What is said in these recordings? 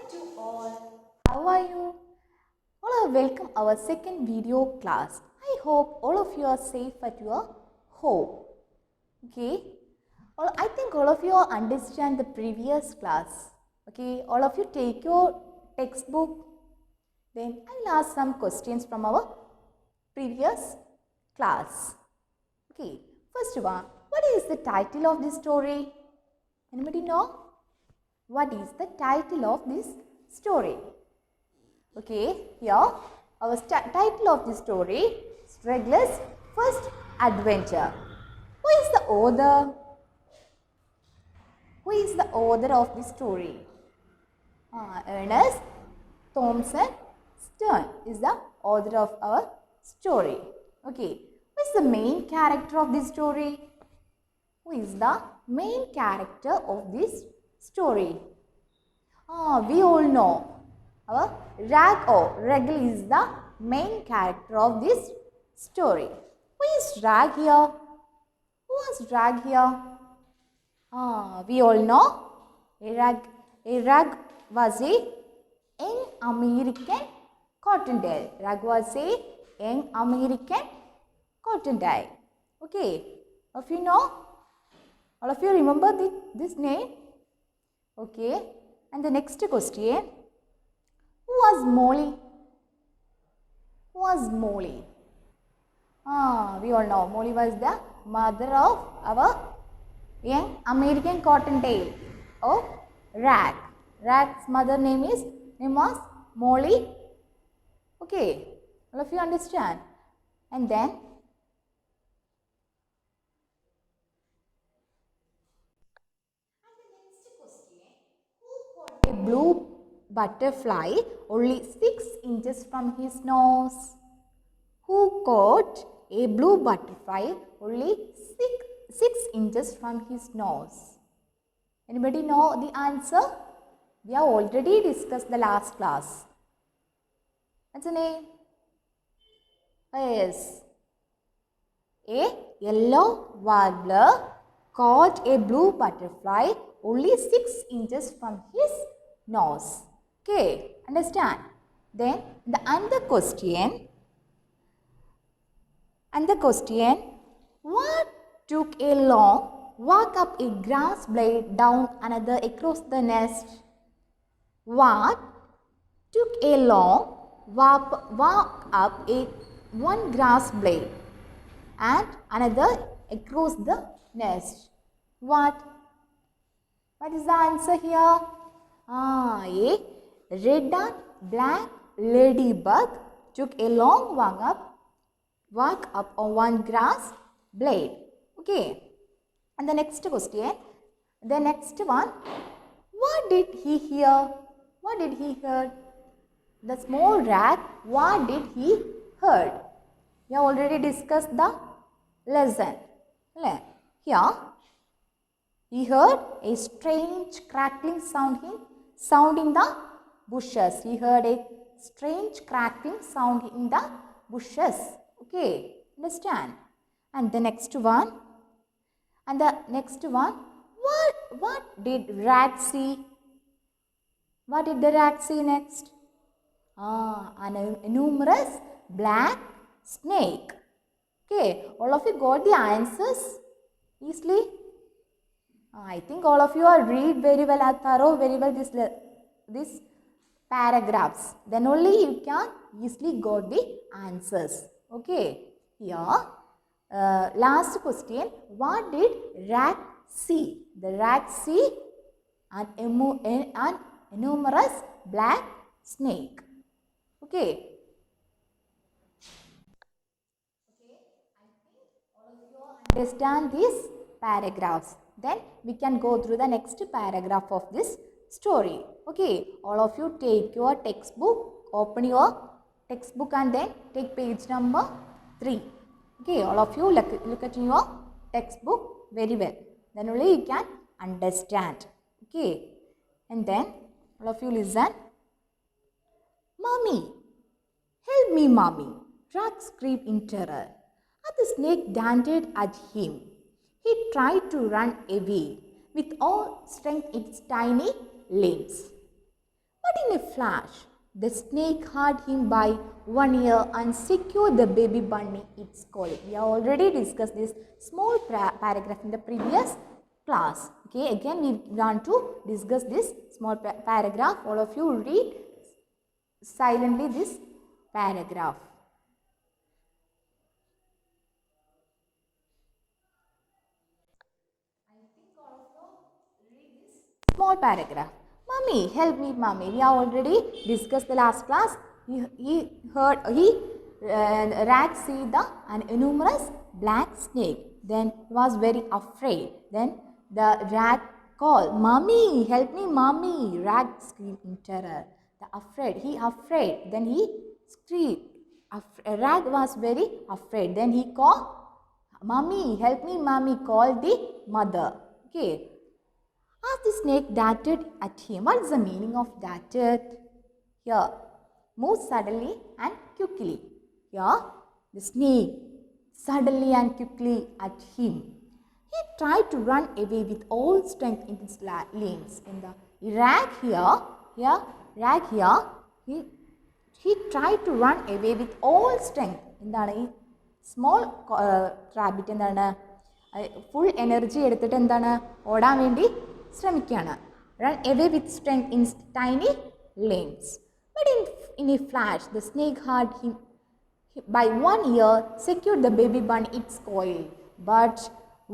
to all. How are you? All are welcome our second video class. I hope all of you are safe at your home. Okay. I think all of you understand the previous class. Okay. All of you take your textbook. Then I will ask some questions from our previous class. Okay. First one, what is the title of this story? Anybody know? What is the title of this story? Okay, here our title of the story is Regula's First Adventure. Who is the author? Who is the author of this story? Ernest Thompson Stern is the author of our story. Okay, who is the main character of this story? Who is the main character of this story? We all know. Our Regul is the main character of this story. Who is Rag here? Who was Rag here? We all know. Rag was a young American cottontail. Rag was a young American cottontail. Okay. All of you know? All of you remember this name? Okay. And the next question. Who was Molly? Who was Molly? We all know Molly was the mother of our young American cottontail of Rag. Rag's mother name was Molly. Okay, all of you understand. And then a blue butterfly only 6 inches from his nose. Who caught a blue butterfly only 6 inches from his nose? Anybody know the answer? We have already discussed the last class. What's the name? Yes. A yellow warbler caught a blue butterfly only 6 inches from his nose. Okay, understand? Then the other question, what took a long walk up a grass blade down another across the nest? What took a long walk up one grass blade and another across the nest? What is the answer here? A red and black ladybug took a long walk up on one grass blade. Okay. And the next question, the next one, what did he hear? What did he hear? The small rat, what did he heard? We have already discussed the lesson. Here, he heard a strange crackling sound in the bushes. He heard a strange crackling sound in the bushes. Okay, understand? And the next one. What did rat see? What did the rat see next? An numerous black snake. Okay, all of you got the answers easily? I think all of you are read very well, are thorough very well this paragraphs. Then only you can easily got the answers. Okay, here last question. What did rat see? The rat see an enormous black snake. Okay. I think all of you understand these paragraphs. Then we can go through the next paragraph of this story. Okay. All of you take your textbook, open your textbook and then take page number 3. Okay. All of you look at your textbook very well. Then only you can understand. Okay. And then all of you listen. Mommy, help me, Mommy. Rag screamed in terror. The snake darted at him. He tried to run away with all strength in its tiny limbs. But in a flash, the snake had him by one ear and secured the baby bunny its coil. We have already discussed this small paragraph in the previous class. Okay, again we want to discuss this small paragraph. All of you read silently this paragraph. Small paragraph. Mummy, help me, mummy. We have already discussed the last class. Rat see an enormous black snake. Then he was very afraid. Then the rat called, "Mummy, help me, mummy." Rat screamed in terror. He afraid. Then he screamed. Rat was very afraid. Then he called, "Mummy, help me, mummy." Called the mother. Okay. As the snake darted at him. What is the meaning of darted? Here, move suddenly and quickly. Here, the snake suddenly and quickly at him. He tried to run away with all strength in his limbs. In the rag here, he tried to run away with all strength. എന്താണ് ഈ small rabbit എന്താണ് full energy എടുത്തിട്ട് എന്താണ് ഓടാൻ വേണ്ടി ശ്രമിക്കുകയാണ്. Run away with strength in tiny limbs. But in a flash, the snake had him by one ear, secured the baby bunny its coil. But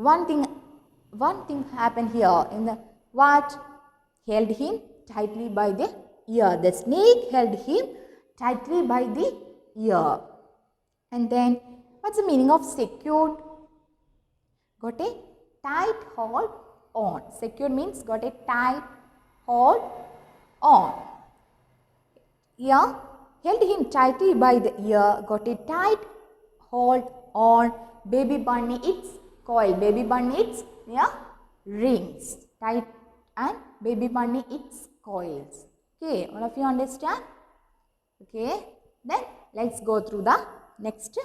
one thing happened here. What held him tightly by the ear? The snake held him tightly by the ear. And then, what's the meaning of secured? Got a tight hold on. Secured means got a tight hold on. Yeah, held him tightly by the ear, got a tight hold on baby bunny its coil. Baby bunny its rings. Tight and baby bunny its coils. Okay, all of you understand? Okay, then let's go through the next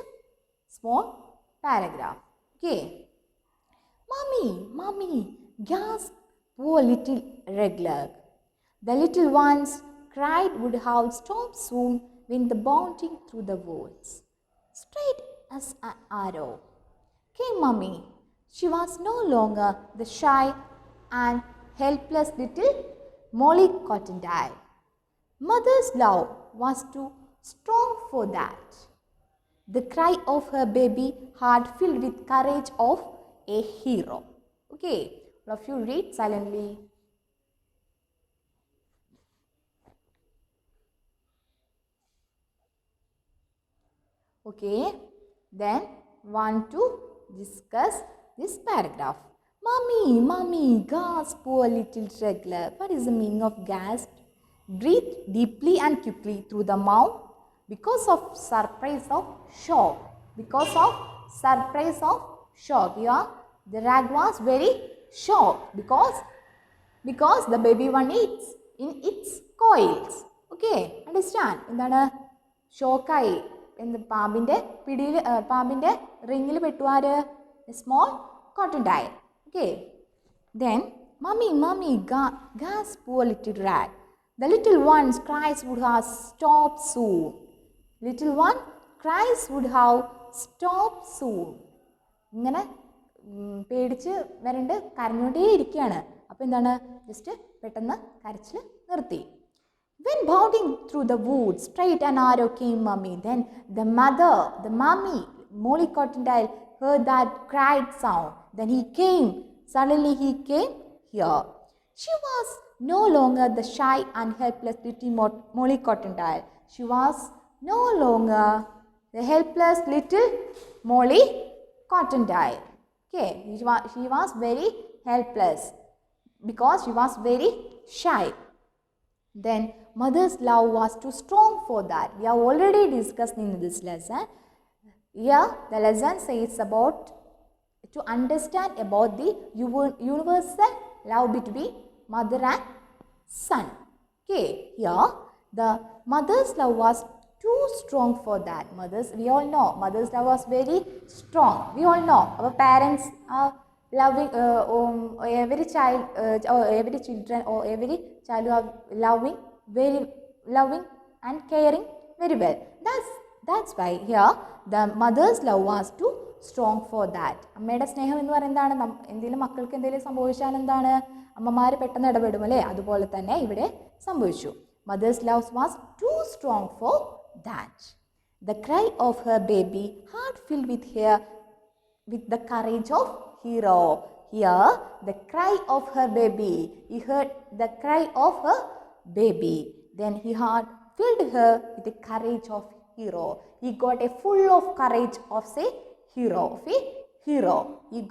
small paragraph. Okay. Mommy, gasped poor little Regler. The little ones cried would have stopped soon when the bounding through the woods. Straight as an arrow came Mummy. She was no longer the shy and helpless little Molly Cottontail. Mother's love was too strong for that. The cry of her baby heart filled with courage of a hero. Okay, all of you read silently. Okay, then want to discuss this paragraph. Mommy, gasped poor little Regler. What is the meaning of gasp? Breathe deeply and quickly through the mouth because of surprise of shock. Because of surprise of shock. Yeah, the rag was very shocked because the baby one is in its coils. Okay, understand? എന്താണ് ഷോക്കായി പാമ്പിൻ്റെ പിടിയിൽ പാമ്പിൻ്റെ റിങ്ങിൽ പെട്ടുവാര് small cotton tail. Okay, then Mummy, gasped poor little rat. The little one's cries would have stopped soon. Little one cries would have stopped soon. ഇങ്ങനെ പേടിച്ച് വരണ്ട് കരഞ്ഞോണ്ടേ ഇരിക്കുകയാണ്. അപ്പോൾ എന്താണ് ജസ്റ്റ് പെട്ടെന്ന് കരച്ചിൽ നിർത്തി. When bounding through the woods, straight an arrow came Mummy. Then the mummy, Molly Cottontail, heard that cried sound. Then suddenly he came here. She was no longer the shy and helpless little Molly Cottontail. She was no longer the helpless little Molly Cottontail. Okay, she was very helpless because she was very shy. Then mother's love was too strong for that. We have already discussed in this lesson. Here the lesson says about to understand about the universal love between mother and son. Okay, here the mother's love was too strong for that. We all know mother's love was very strong. We all know our parents are loving every child or every children or every child who are loving very loving and caring very well. That's why here the mother's love was too strong for that. അമ്മയുടെ സ്നേഹം എന്ന് പറയുന്നത് എന്താണ്? എന്തെങ്കിലും മക്കൾക്ക് എന്തെങ്കിലും സംഭവിച്ചാൽ എന്താണ്? അമ്മമാർ പെട്ടെന്ന് ഇടപെടും അല്ലേ? അതുപോലെ തന്നെ ഇവിടെ സംഭവിച്ചു. Mother's love was too strong for that. The cry of her baby, heart filled with the courage of hero. Here, the cry of her baby. He heard the cry of her baby. Then he had filled her with the courage of hero. He got a full of courage of say hero. He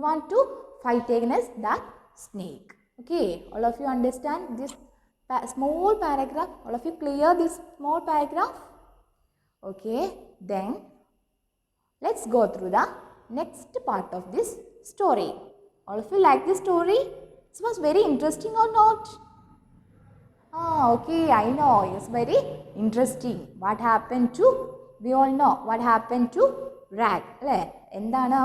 want to fight against that snake. Okay, all of you understand this small paragraph? All of you clear this small paragraph? Okay, then let's go through the next part of this story. All of you like this story? It was very interesting or not? Okay, I know. It's very interesting. What happened to, we all know what happened to rag. അല്ലേ? എന്താണ്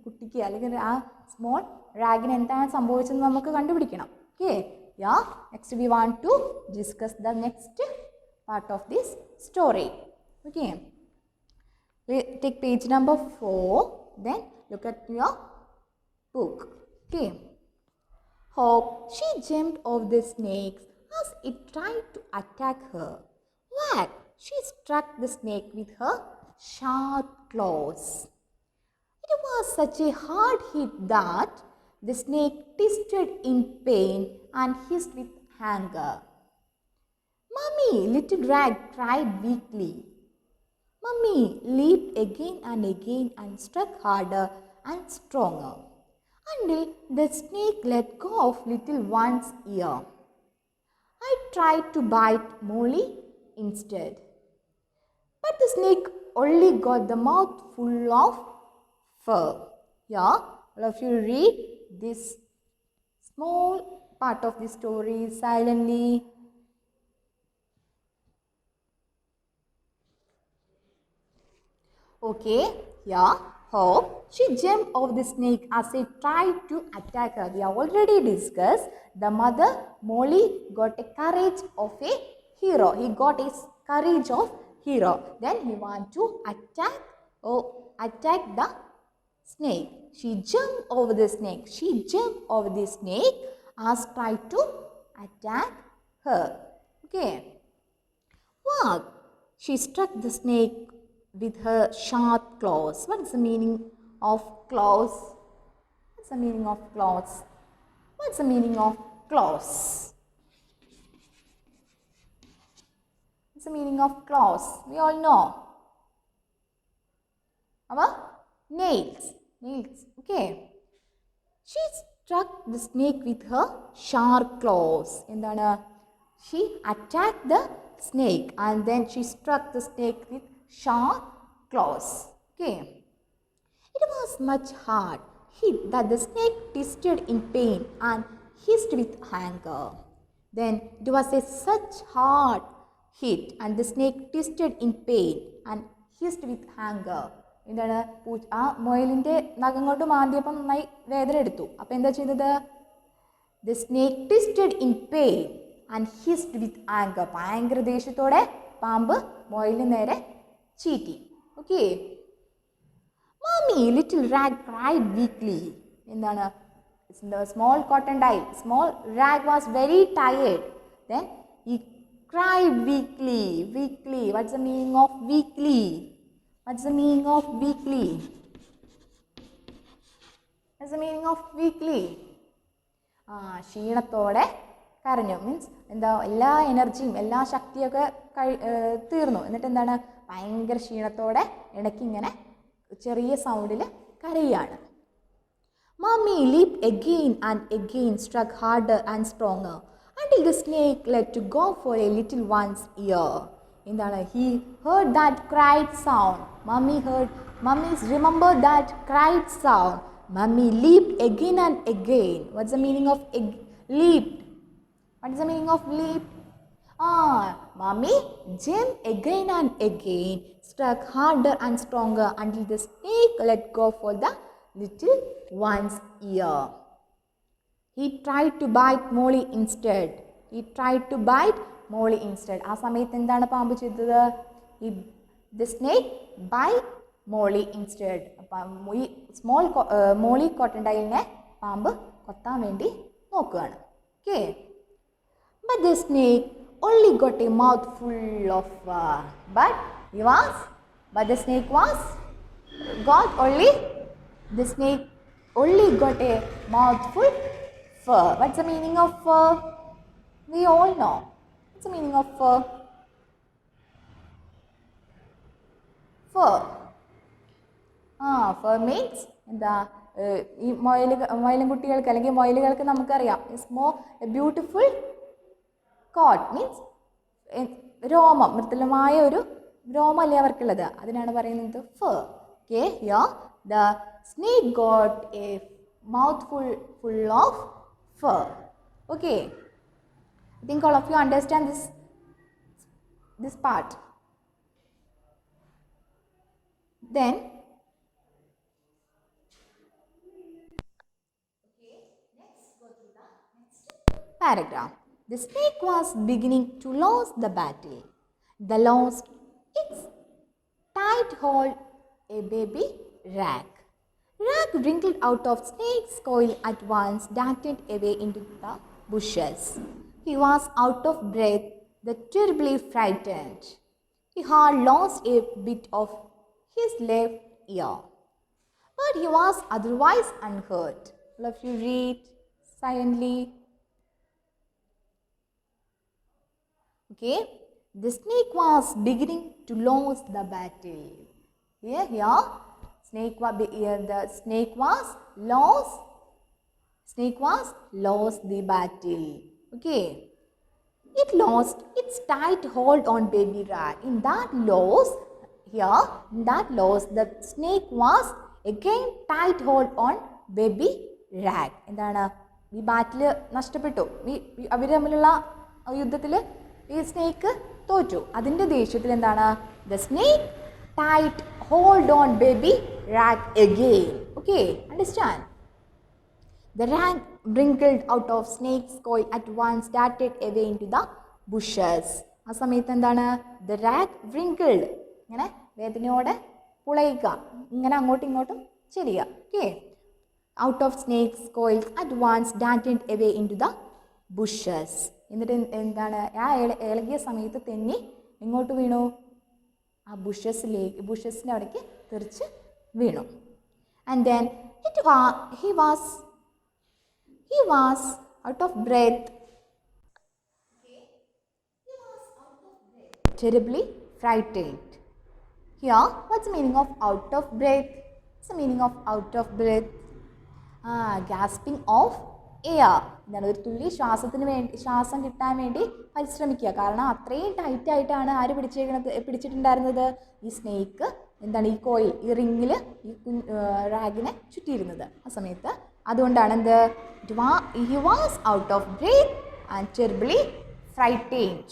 കുട്ടിക്ക് അല്ലെങ്കിൽ ആ small റാഗിന് എന്താണ് സംഭവിച്ചതെന്ന് നമുക്ക് കണ്ടുപിടിക്കണം. Okay, yeah. Next we want to discuss the next part of this story. Okay. Take page number 4. Then look at your book. Okay. Hope she jumped off the snake as it tried to attack her. Whack! She struck the snake with her sharp claws. It was such a hard hit that the snake twisted in pain and hissed with anger. "Mummy!" little rag cried weakly. Mummy leaped again and struck harder and stronger until the snake let go of little one's ear. I tried to bite Molly instead, but the snake only got the mouth full of fur. Yeah, all of you read this small part of the story silently. Okay, yeah. Hope she jumped off the snake as it tried to attack her. We have already discussed the mother Molly got a courage of a hero. He got his courage of hero. Then he want to attack the snake. She jumped over the snake. As tried to attack her. Okay. What? She struck the snake with her sharp claws. What is the meaning of claws? What's the meaning of claws? What's the meaning of claws? What's the meaning of claws? We all know. Our nails. Okay. She struck the snake with her sharp claws. She attacked the snake and then she struck the snake with sharp claws. Okay. It was much hard hit that the snake twisted in pain and hissed with anger. Then it was such hard hit and the snake twisted in pain and hissed with anger. എന്താണ് ആ മുയലിൻ്റെ നഖം കൊണ്ട് മാന്തിയപ്പം നന്നായി വേദന എടുത്തു. അപ്പം എന്താ ചെയ്തത്? The snake twisted in pain and hissed with anger. ഭയങ്കര ദേഷ്യത്തോടെ പാമ്പ് മുയലിന് നേരെ ചീറ്റി. Okay. Mommy, little rag cried weakly. എന്താണ്? The small crocodile. Small rag was very tired. Then he cried weakly. What's the meaning of weakly? What's the meaning of weakly? What's the meaning of weakly? ക്ഷീണത്തോടെ കരഞ്ഞു. Means എന്താ, എല്ലാ എനർജിയും എല്ലാ ശക്തിയൊക്കെ തീർന്നു. എന്നിട്ട് എന്താണ്, ഭയങ്കര ക്ഷീണത്തോടെ ഇടയ്ക്ക് ഇങ്ങനെ ചെറിയ സൗണ്ടിൽ കരയാണ്. Mummy leaped again and again, struck harder and stronger until the snake let to go for a little one's ear. എന്താണ്? He heard that cried sound. Mummies remember that cried sound. Mummy leaped again and again. What's the meaning of leaped? What is the meaning of leap? Mummy jumped again and again, struck harder and stronger until the snake let go for the little one's ear. He tried to bite Molly instead. It tried to bite Molly instead. ആ സമയത്ത് എന്താണ് പാമ്പ് ചെയ്തത്? The snake bite Molly instead. അപ്പം ഈ small മോളി കോട്ടൻഡൈലിനെ പാമ്പ് കൊത്താൻ വേണ്ടി നോക്കുകയാണ്. Okay. But the snake only got a mouthful of fur. But the snake only got a mouthful fur. What's the meaning of fur? We all know. What's the meaning of fur? Fur. Fur means എന്താ ഈ മൊയിലും കുട്ടികൾക്ക് അല്ലെങ്കിൽ മൊയിലുകൾക്ക് നമുക്കറിയാം beautiful coat means രോമം, മൃദുലമായ ഒരു രോമല്ലേ അവർക്കുള്ളത്, അതിനാണ് പറയുന്നത് fur. Okay, here the snake got a mouthful of fur. Okay, I think all of you understand this part. Then let's go to the next paragraph. The snake was beginning to lose the battle. The lost its tight hold a baby rat. Rat wrinkled out of snake's coil at once, darted away into the bushes. He was out of breath, terribly frightened. He had lost a bit of his left ear, but he was otherwise unhurt. All of you read silently. Okay, the snake was beginning to lose the battle. Here, the snake lost the battle. Okay, it lost its tight hold on baby rat. In that loss, the snake was again tight hold on baby rat. എന്താണ് ഈ ബാറ്റിൽ നഷ്ടപ്പെട്ടു, അവർ തമ്മിലുള്ള യുദ്ധത്തിൽ ഈ snake തോറ്റു. അതിൻ്റെ ദേഷ്യത്തിൽ എന്താണ് the snake tight hold on baby rat again. Okay, understand? The rat wrinkled out of snake's coil at once, darted away into the bushes. ആ സമയത്ത് എന്താണ് the rat wrinkled, ഇങ്ങനെ വേദനയോടെ പുളയുക, ഇങ്ങനെ അങ്ങോട്ടും ഇങ്ങോട്ടും ചെരിയുക. Okay, out of snake's coil at once, darted away into the bushes. എന്നിട്ട് എന്താണ് ആ ഇളകിയ സമയത്ത് തെന്നി എങ്ങോട്ട് വീണു? ആ ബുഷസിൻ്റെ അവിടേക്ക് തെറിച്ച് വീണു. And then he was out of breath. Okay, he was out of breath, terribly frightened. Here, what's the meaning of out of breath? What's the meaning of out of breath? Gasping of air. എന്താണ് ഒരു തുള്ളി ശ്വാസം കിട്ടാൻ വേണ്ടി പരിശ്രമിക്കുക. കാരണം അത്രയും tight ആയിട്ടാണ് ആര് പിടിച്ചിട്ടുണ്ടായിരുന്നത്? ഈ സ്നേക്ക് എന്താണ് ഈ കോയിൽ, ഈ റിങ്ങിൽ ഈ റാഗിനെ ചുറ്റിയിരുന്നത്. ആ സമയത്ത് അതുകൊണ്ടാണ് എന്ത് he was out of breath and terribly frightened.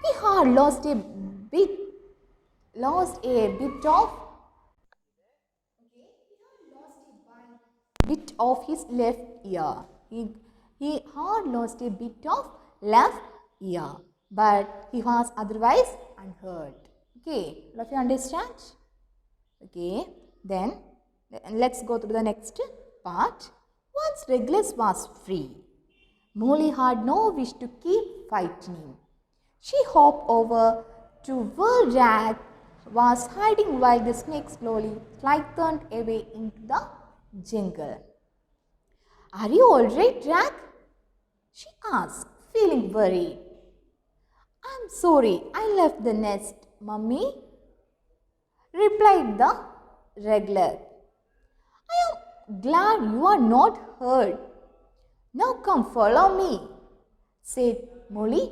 He had lost a bit of his left ear. He had lost a bit of left ear, but he was otherwise unhurt. Okay, all of you understand? Okay, then let's go to the next part. Once Regulus was free, Molly had no wish to keep fighting. She hopped over to where Rat was hiding while the snake slowly slithered away into the jungle. Are you all right, Rat? She asked, feeling worried. I'm sorry, I left the nest, Mummy, replied the Regular. I am glad you are not hurt. Now come follow me, said Molly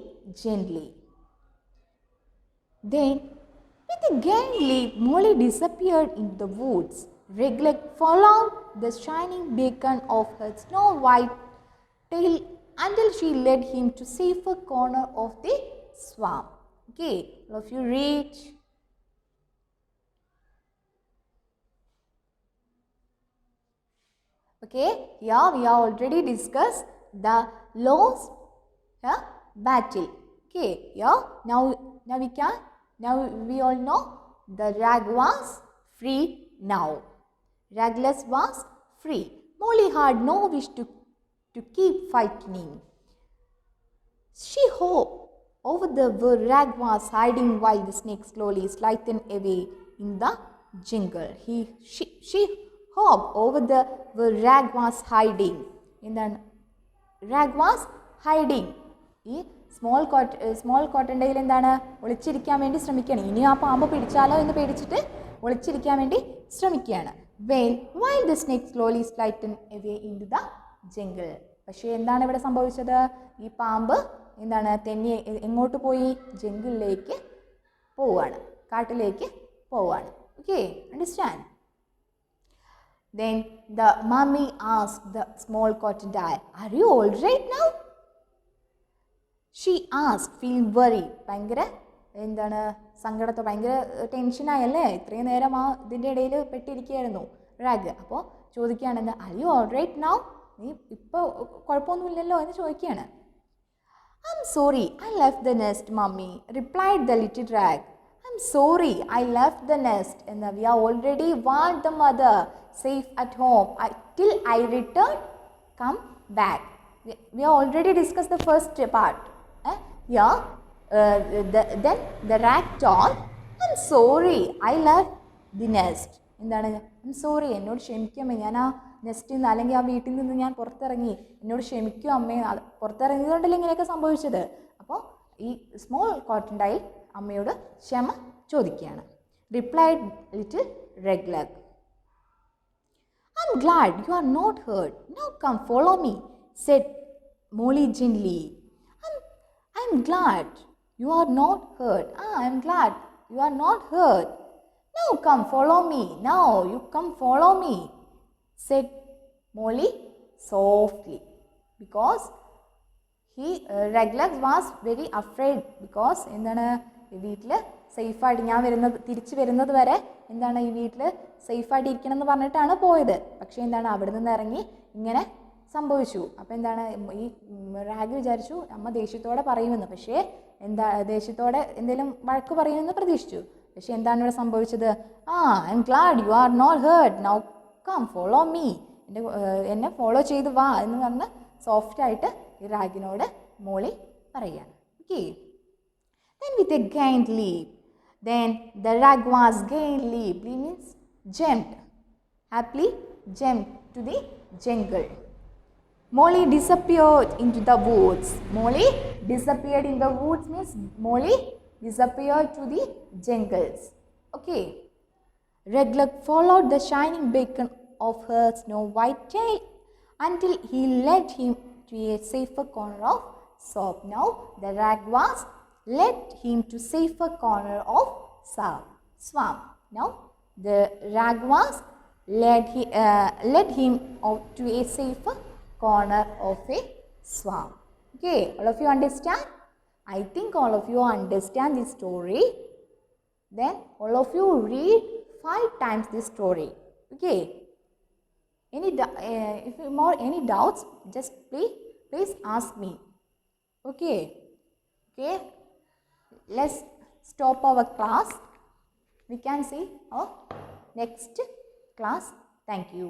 gently. Then, with a gang leap, Molly disappeared into the woods. Regular followed the shining beacon of her snow-white tail until she led him to safer corner of the swamp. Okay, all of you read. Okay, yeah, we have already discussed the lost a battle. Okay, yeah. Now we all know the rag was free now. Ragless was free. Molly had no wish to keep fighting. She hoped over the where Rag was hiding while the snake slowly slithing away in the jungle. She hoped over the where Rag was hiding. In the Rag was hiding. ഈ small കോട്ടൻ്റെയിൽ എന്താണ് ഒളിച്ചിരിക്കാൻ വേണ്ടി ശ്രമിക്കുകയാണ്. ഇനി ആ പാമ്പ് പിടിച്ചാലോ എന്ന് പേടിച്ചിട്ട് ഒളിച്ചിരിക്കാൻ വേണ്ടി ശ്രമിക്കുകയാണ്. While the snake slowly slithing away into the jungle. പക്ഷേ എന്താണ് ഇവിടെ സംഭവിച്ചത്? ഈ പാമ്പ് എന്താണ് തെന്നി എങ്ങോട്ട് പോയി? ജംഗിളിലേക്ക് പോവുകയാണ്, കാട്ടിലേക്ക് പോവുകയാണ്. Okay, understand? Then the mummy asked the small crocodile, "Are you all right now?" She asked, feeling worried. ഭയങ്കര എന്താണ് സങ്കടത്തോ ഭയങ്കര ടെൻഷനായല്ലേ, ഇത്രയും നേരം ആ ഇതിൻ്റെ ഇടയിൽ പെട്ടിരിക്കുകയായിരുന്നു റാഗ്. അപ്പോൾ ചോദിക്കുകയാണെന്ന്, "Are you all right now?" നീ ഇപ്പോൾ കുഴപ്പമൊന്നുമില്ലല്ലോ എന്ന് ചോദിക്കുകയാണ്. "I'm sorry, I left the nest, mummy," replied the little rag. "I'm sorry, I left the nest. And we are already warned the mother safe at home till I return. Come back." We have already discussed the first part. Yeah. Then the rag told, "I'm sorry, I left the nest." എന്താണ്? "I'm sorry, എന്നോട് ക്ഷമിക്കുമേ, ഞാൻ ആ നെസ്റ്റിൽ നിന്ന് അല്ലെങ്കിൽ ആ വീട്ടിൽ നിന്ന് ഞാൻ പുറത്തിറങ്ങി, എന്നോട് ക്ഷമിക്കും അമ്മേ, പുറത്തിറങ്ങിയതുകൊണ്ടല്ലേ ഇങ്ങനെയൊക്കെ സംഭവിച്ചത്." അപ്പോൾ ഈ സ്മോൾ കോട്ടൻ്റെയിൽ അമ്മയോട് ക്ഷമ ചോദിക്കുകയാണ്. Replied little Regleg. "I'm glad you are not hurt. Now come follow me," said Molly gently. I'm glad you are not hurt. I'm glad you are not hurt. Now come follow me. Now you come follow me, said Molly softly. Because Regleg was very afraid. Because എന്താണ് വീട്ടിൽ സേഫായിട്ട് ഞാൻ തിരിച്ചു വരുന്നത് വരെ എന്താണ് ഈ വീട്ടിൽ സേഫായിട്ട് ഇരിക്കണം എന്ന് പറഞ്ഞിട്ടാണ് പോയത്. പക്ഷേ എന്താണ് അവിടെ നിന്ന് ഇറങ്ങി ഇങ്ങനെ സംഭവിച്ചു. അപ്പോൾ എന്താണ് ഈ റാഗ് വിചാരിച്ചു അമ്മ ദേഷ്യത്തോടെ പറയുമെന്ന്. പക്ഷേ ദേഷ്യത്തോടെ എന്തെങ്കിലും വഴക്ക് പറയുമെന്ന് പ്രതീക്ഷിച്ചു. പക്ഷേ എന്താണ് ഇവിടെ സംഭവിച്ചത്? I am glad you are not hurt. Now come follow me. എന്നെ ഫോളോ ചെയ്ത് വാ എന്ന് പറഞ്ഞ് സോഫ്റ്റായിട്ട് ഈ റാഗിനോട് മോളി പറയുകയാണ്. Okay. Then with a gained leap. Then the rag was gained leap. Leap means jumped. Happily jumped to the jungle. Molly disappeared into the woods. Molly disappeared in the woods means Molly disappeared to the jungles. Okay. Regleg followed the shining beacon of her snow white tail until he led him to a safer corner of swamp. Now the rag was led him to safer corner of swamp. Now the rag was led him out to a safer corner of a swamp. Okay, all of you understand? I think all of you understand this story. Then all of you read 5 times this story. Okay. If any doubts, just please ask me. Okay. Okay. Let's stop our class. We can see our next class. Thank you.